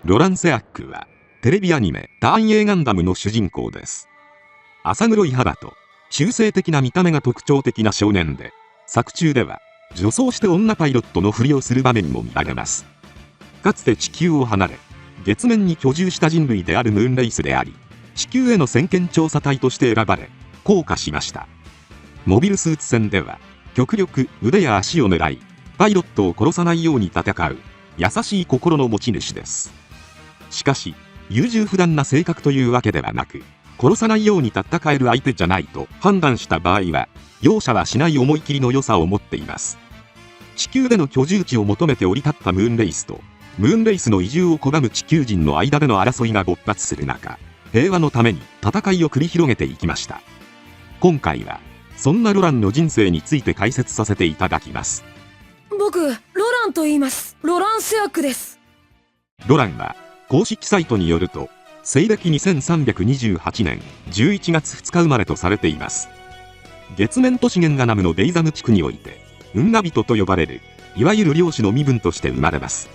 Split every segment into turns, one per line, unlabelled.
ロラン・セアックはテレビアニメ「ダーン・エー・ガンダム」の主人公です。浅黒い肌と中性的な見た目が特徴的な少年で、作中では女装して女パイロットのふりをする場面も見られます。かつて地球を離れ月面に居住した人類であるムーンレイスであり、地球への先見調査隊として選ばれ降下しました。モビルスーツ戦では極力腕や足を狙いパイロットを殺さないように戦う優しい心の持ち主です。しかし優柔不断な性格というわけではなく、殺さないように戦える相手じゃないと判断した場合は容赦はしない思い切りの良さを持っています。地球での居住地を求めて降り立ったムーンレイスとムーンレイスの移住を拒む地球人の間での争いが勃発する中、平和のために戦いを繰り広げていきました。今回はそんなロランの人生について解説させていただきます。
僕、ロランと言います。ロラン・セアックです。
ロランは公式サイトによると西暦2328年11月2日生まれとされています。月面都市ゲンガナムのベイザム地区において運河人と呼ばれるいわゆる漁師の身分として生まれます。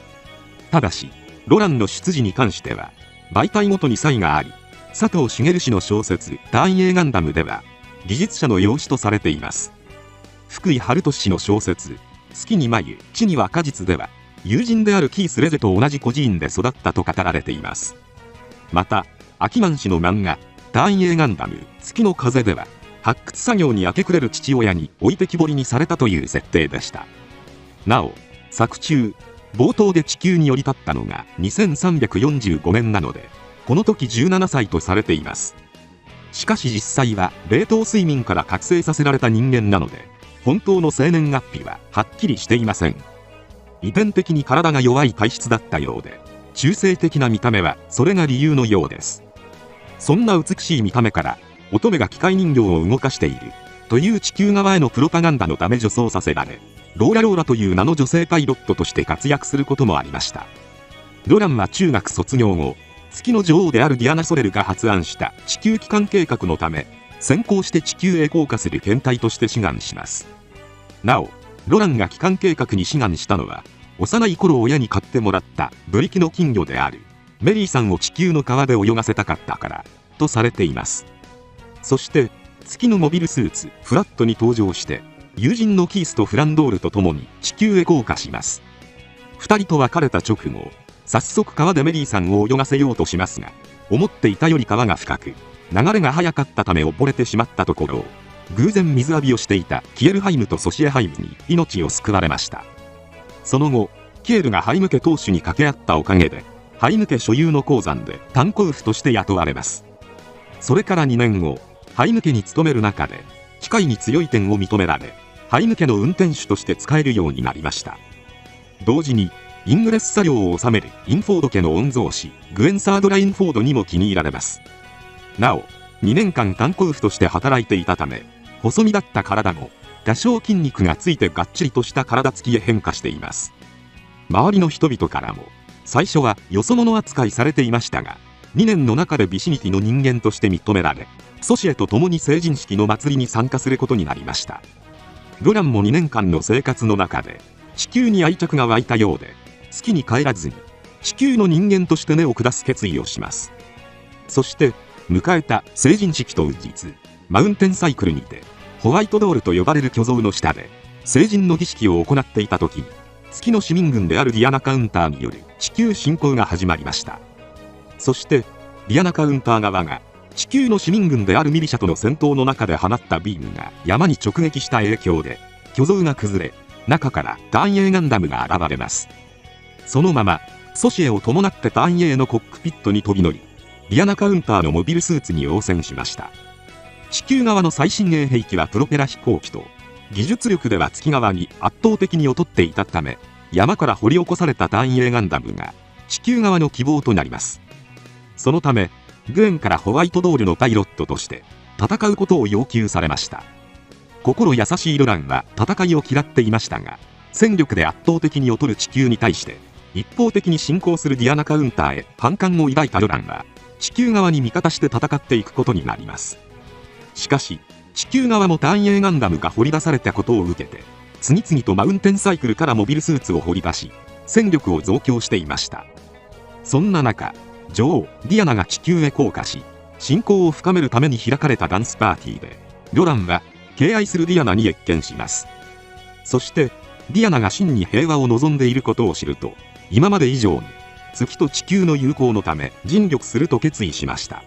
ただしロランの出自に関しては媒体ごとに差異があり、佐藤茂氏の小説「ダーン・エー・ガンダム」では技術者の養子とされています。福井春俊氏の小説「月に眉地には果実」では友人であるキース・レゼと同じ孤児院で育ったと語られています。またアキマン氏の漫画「ダーン・エー・ガンダム月の風」では発掘作業に明け暮れる父親に置いてきぼりにされたという設定でした。なお作中冒頭で地球に降り立ったのが2345年なので、この時17歳とされています。しかし実際は冷凍睡眠から覚醒させられた人間なので、本当の生年月日ははっきりしていません。遺伝的に体が弱い体質だったようで、中性的な見た目はそれが理由のようです。そんな美しい見た目から乙女が機械人形を動かしているという地球側へのプロパガンダのため女装させられ、ローラという名の女性パイロットとして活躍することもありました。ロランは中学卒業後、月の女王であるディアナ・ソレルが発案した地球帰還計画のため先行して地球へ降下する検体として志願します。なおロランが帰還計画に志願したのは、幼い頃親に買ってもらったブリキの金魚であるメリーさんを地球の川で泳がせたかったからとされています。そして月のモビルスーツフラットに登場して友人のキースとフランドールと共に地球へ降下します。2人と別れた直後、早速川でメリーさんを泳がせようとしますが、思っていたより川が深く流れが速かったため溺れてしまったところを偶然水浴びをしていたキエルハイムとソシエハイムに命を救われました。その後キエルがハイム家当主に掛け合ったおかげでハイム家所有の鉱山で炭鉱夫として雇われます。それから2年後、ハイム家に勤める中で機械に強い点を認められ、ハイム家の運転手として使えるようになりました。同時にイングレス作業を収めるインフォード家の御曹司グエン・サードラインフォードにも気に入られます。なお2年間炭鉱夫として働いていたため、細身だった体も多少筋肉がついてがっちりとした体つきへ変化しています。周りの人々からも最初はよそ者扱いされていましたが、2年の中でビシニティの人間として認められ、ソシエと共に成人式の祭りに参加することになりました。ロランも2年間の生活の中で地球に愛着が湧いたようで、月に帰らずに地球の人間として根を下す決意をします。そして迎えた成人式当日、マウンテンサイクルにてホワイトドールと呼ばれる巨像の下で成人の儀式を行っていた時に、月の市民軍であるディアナカウンターによる地球侵攻が始まりました。そしてディアナカウンター側が地球の市民軍であるミリシャとの戦闘の中で放ったビームが山に直撃した影響で巨像が崩れ、中からダーン・エー・ガンダムが現れます。そのままソシエを伴ってダーン・エーのコックピットに飛び乗り、ディアナカウンターのモビルスーツに応戦しました。地球側の最新鋭兵器はプロペラ飛行機と、技術力では月側に圧倒的に劣っていたため、山から掘り起こされたダーン・エー・ガンダムが地球側の希望となります。そのためグエンからホワイトドールのパイロットとして戦うことを要求されました。心優しいロランは戦いを嫌っていましたが、戦力で圧倒的に劣る地球に対して一方的に侵攻するディアナカウンターへ反感を抱いたロランは地球側に味方して戦っていくことになります。しかし地球側もダーン・エー・ガンダムが掘り出されたことを受けて、次々とマウンテンサイクルからモビルスーツを掘り出し戦力を増強していました。そんな中、女王ディアナが地球へ降下し、親交を深めるために開かれたダンスパーティーで、ロランは敬愛するディアナに謁見します。そしてディアナが真に平和を望んでいることを知ると、今まで以上に月と地球の友好のため尽力すると決意しました。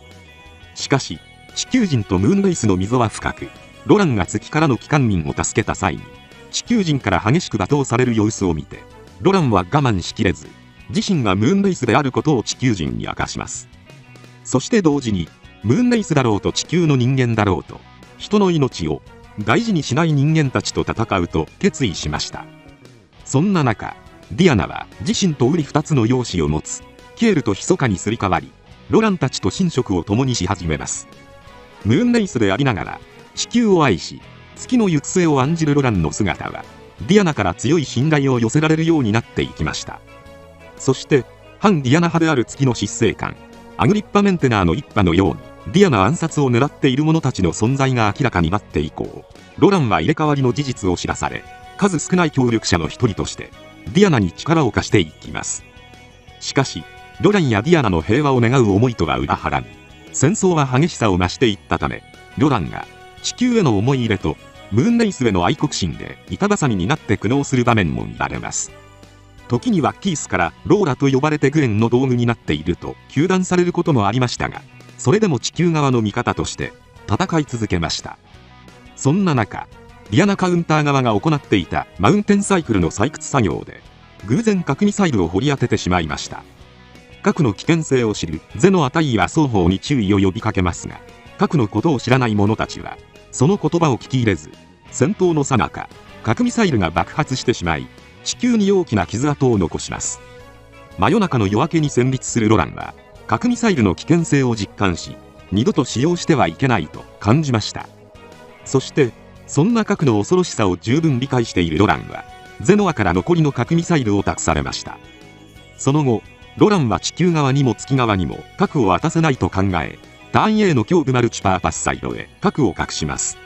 しかし地球人とムーンベースの溝は深く、ロランが月からの帰還民を助けた際に地球人から激しく罵倒される様子を見て、ロランは我慢しきれず、自身がムーンベースであることを地球人に明かします。そして同時に、ムーンベースだろうと地球の人間だろうと、人の命を大事にしない人間たちと戦うと決意しました。そんな中、ディアナは自身とウリ2つの容姿を持つキエルと密かにすり替わり、ロランたちと寝食を共にし始めます。ムーンベースでありながら地球を愛し、月の行く末を案じるロランの姿は、ディアナから強い信頼を寄せられるようになっていきました。そして反ディアナ派である月の執政官アグリッパ・メンテナーの一派のように、ディアナ暗殺を狙っている者たちの存在が明らかになって以降、ロランは入れ替わりの事実を知らされ、数少ない協力者の一人としてディアナに力を貸していきます。しかしロランやディアナの平和を願う思いとは裏腹に、戦争は激しさを増していったため、ロランが地球への思い入れとムーンベースへの愛国心で板挟みになって苦悩する場面も見られます。時にはキースからローラと呼ばれてグエンの道具になっていると糾弾されることもありましたが、それでも地球側の味方として戦い続けました。そんな中、ディアナカウンター側が行っていたマウンテンサイクルの採掘作業で偶然核ミサイルを掘り当ててしまいました。核の危険性を知るゼノア大尉は双方に注意を呼びかけますが、核のことを知らない者たちはその言葉を聞き入れず、戦闘の最中、核ミサイルが爆発してしまい、地球に大きな傷跡を残します。真夜中の夜明けに戦慄するロランは核ミサイルの危険性を実感し、二度と使用してはいけないと感じました。そしてそんな核の恐ろしさを十分理解しているロランはゼノアから残りの核ミサイルを託されました。その後ロランは地球側にも月側にも核を渡せないと考え、ターン A の胸部マルチパーパスサイドへ核を隠します。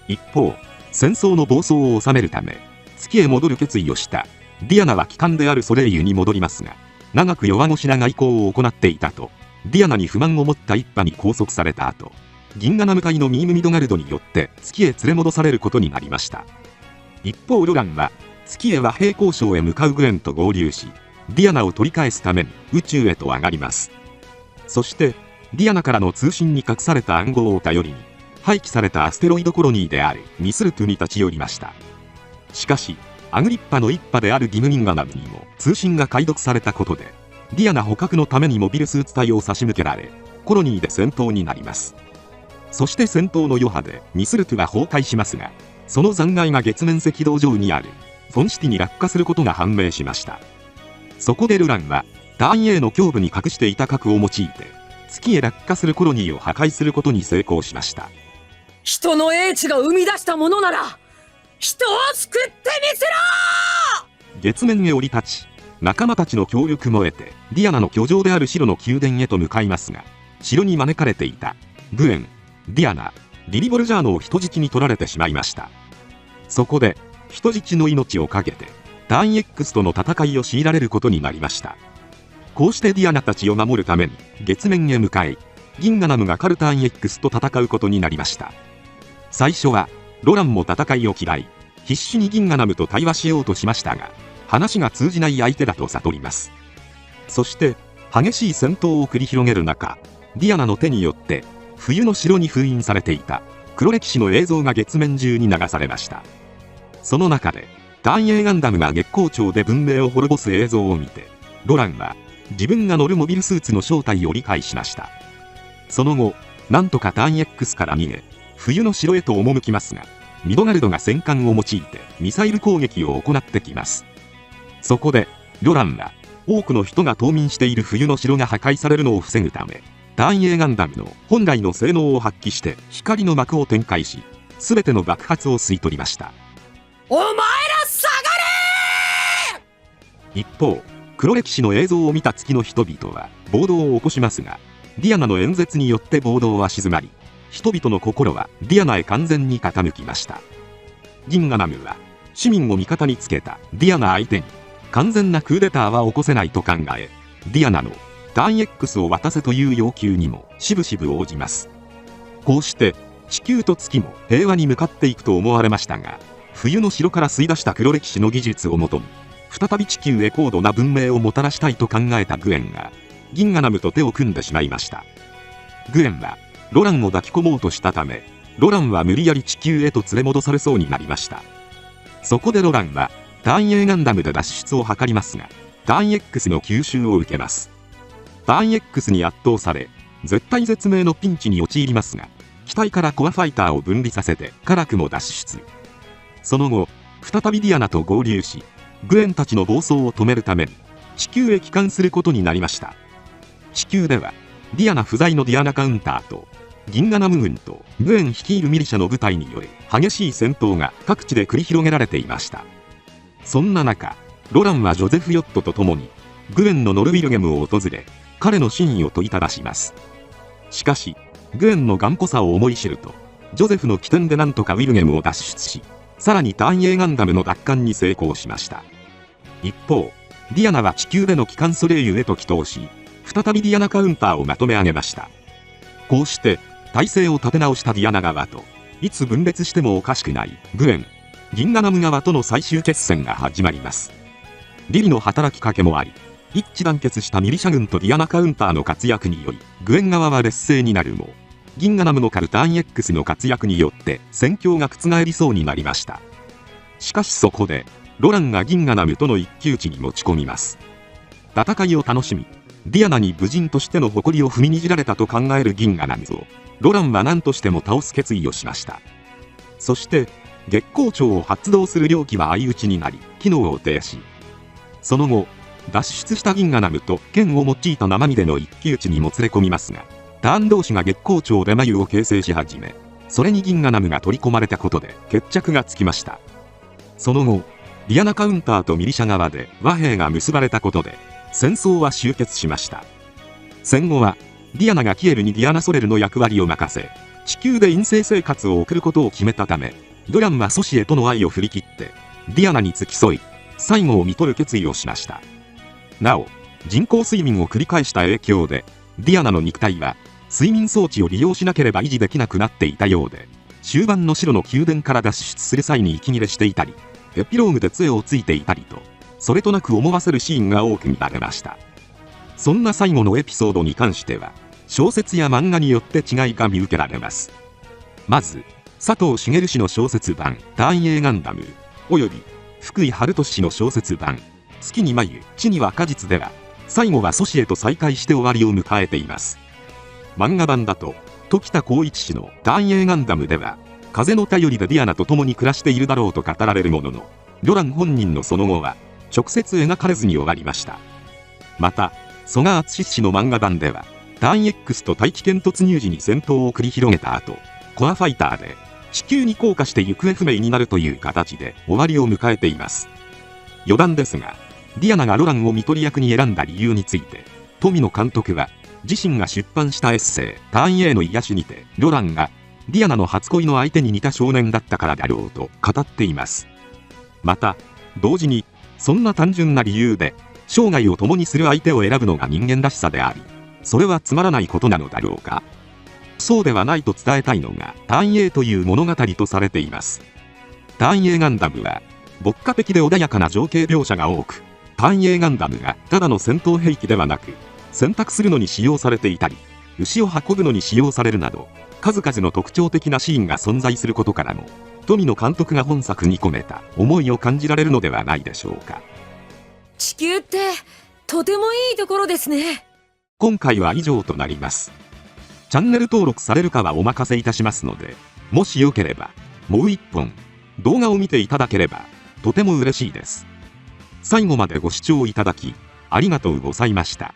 一方、戦争の暴走を収めるため月へ戻る決意をしたディアナは旗艦であるソレイユに戻りますが、長く弱腰な外交を行っていたとディアナに不満を持った一派に拘束された後、銀河ナム隊のミームミドガルドによって月へ連れ戻されることになりました。一方ロランは月へ和平交渉へ向かうグエンと合流し、ディアナを取り返すために宇宙へと上がります。そしてディアナからの通信に隠された暗号を頼りに廃棄されたアステロイドコロニーであるミスルトゥに立ち寄りました。しかしアグリッパの一派であるギムギンガナムにも通信が解読されたことで、ディアナ捕獲のためにモビルスーツ隊を差し向けられ、コロニーで戦闘になります。そして戦闘の余波でミスルトゥが崩壊しますが、その残骸が月面赤道上にあるフォンシティに落下することが判明しました。そこでルランはターン A の胸部に隠していた核を用いて月へ落下するコロニーを破壊することに成功しました。
人の英知が生み出したものなら人を救ってみせろ。
月面へ降り立ち、仲間たちの協力も得てディアナの居城である白の宮殿へと向かいますが、城に招かれていたグエン、ディアナ、リリボルジャーノを人質に取られてしまいました。そこで人質の命を懸けてターン X との戦いを強いられることになりました。こうしてディアナたちを守るために月面へ向かい、銀河ナムがカルターン X と戦うことになりました。最初はロランも戦いを嫌い、必死に銀河ナムと対話しようとしましたが、話が通じない相手だと悟ります。そして激しい戦闘を繰り広げる中、ディアナの手によって冬の城に封印されていた黒歴史の映像が月面中に流されました。その中でターン A ガンダムが月光町で文明を滅ぼす映像を見て、ロランは自分が乗るモビルスーツの正体を理解しました。その後なんとかターン X から逃げ冬の城へと赴きますが、ミドガルドが戦艦を用いてミサイル攻撃を行ってきます。そこでロランは多くの人が冬眠している冬の城が破壊されるのを防ぐため、ターン A ガンダムの本来の性能を発揮して光の幕を展開し、全ての爆発を吸い取りました。
お前ら下がれ。
一方、黒歴史の映像を見た月の人々は暴動を起こしますが、ディアナの演説によって暴動は静まり、人々の心はディアナへ完全に傾きました。銀河ナムは市民を味方につけたディアナ相手に完全なクーデターは起こせないと考え、ディアナのターン X を渡せという要求にもしぶしぶ応じます。こうして地球と月も平和に向かっていくと思われましたが、冬の城から吸い出した黒歴史の技術をもとに再び地球へ高度な文明をもたらしたいと考えたグエンがギンガナムと手を組んでしまいました。グエンはロランを抱き込もうとしたため、ロランは無理やり地球へと連れ戻されそうになりました。そこでロランはターン A ガンダムで脱出を図りますが、ターン X の吸収を受けます。ターン X に圧倒され絶体絶命のピンチに陥りますが、機体からコアファイターを分離させて辛くも脱出。その後再びディアナと合流し、グエンたちの暴走を止めるために地球へ帰還することになりました。地球ではディアナ不在のディアナカウンターとギンガナム軍とグエン率いるミリシャの部隊による激しい戦闘が各地で繰り広げられていました。そんな中、ロランはジョゼフ・ヨットと共にグエンのノルウィルゲムを訪れ、彼の真意を問いただします。しかしグエンの頑固さを思い知ると、ジョゼフの起点でなんとかウィルゲムを脱出し、さらにターン A ガンダムの奪還に成功しました。一方ディアナは地球での帰還ソレイユへと帰投し、再びディアナカウンターをまとめ上げました。こうして体制を立て直したディアナ側と、いつ分裂してもおかしくないグエン、ギンガナム側との最終決戦が始まります。リリの働きかけもあり、一致団結したミリシャ軍とディアナカウンターの活躍によりグエン側は劣勢になるも、ギンガナムのカルターン X の活躍によって戦況が覆りそうになりました。しかしそこでロランがギンガナムとの一騎打ちに持ち込みます。戦いを楽しみ、ディアナに武人としての誇りを踏みにじられたと考えるギンガナムをロランは何としても倒す決意をしました。そして月光町を発動する両機は相打ちになり機能を停止。その後脱出したギンガナムと剣を用いた生身での一騎打ちにもつれ込みますが、ターン同士が月光町で眉を形成し始め、それにギンガナムが取り込まれたことで決着がつきました。その後ディアナカウンターとミリシャ側で和平が結ばれたことで戦争は終結しました。戦後はディアナがキエルにディアナソレルの役割を任せ、地球で陰性生活を送ることを決めたため、ドランはソシエとの愛を振り切ってディアナに付き添い最後を看取る決意をしました。なお人工睡眠を繰り返した影響でディアナの肉体は睡眠装置を利用しなければ維持できなくなっていたようで、終盤の白の宮殿から脱出する際に息切れしていたり、エピローグで杖をついていたりと、それとなく思わせるシーンが多く見られました。そんな最後のエピソードに関しては小説や漫画によって違いが見受けられます。まず佐藤茂氏の小説版ターン A ガンダムおよび福井春俊氏の小説版月に眉地には果実では、最後はソシエと再会して終わりを迎えています。漫画版だと時田光一氏のターン A ガンダムでは風の便りでディアナと共に暮らしているだろうと語られるものの、ロラン本人のその後は直接描かれずに終わりました。また曽我淳氏の漫画版ではターン X と大気圏突入時に戦闘を繰り広げた後、コアファイターで地球に降下して行方不明になるという形で終わりを迎えています。余談ですが、ディアナがロランを看取り役に選んだ理由について富野監督は自身が出版したエッセイターン A の癒しにて、ロランがディアナの初恋の相手に似た少年だったからだろうと語っています。また同時にそんな単純な理由で生涯を共にする相手を選ぶのが人間らしさであり、それはつまらないことなのだろうか。そうではないと伝えたいのがターン A という物語とされています。ターン A ガンダムは牧歌的で穏やかな情景描写が多く、ターン A ガンダムがただの戦闘兵器ではなく選択するのに使用されていたり、牛を運ぶのに使用されるなど数々の特徴的なシーンが存在することからも、富野監督が本作に込めた思いを感じられるのではないでしょうか。
地球ってとてもいいところですね。
今回は以上となります。チャンネル登録されるかはお任せいたしますので、もしよければもう一本動画を見ていただければとても嬉しいです。最後までご視聴いただきありがとうございました。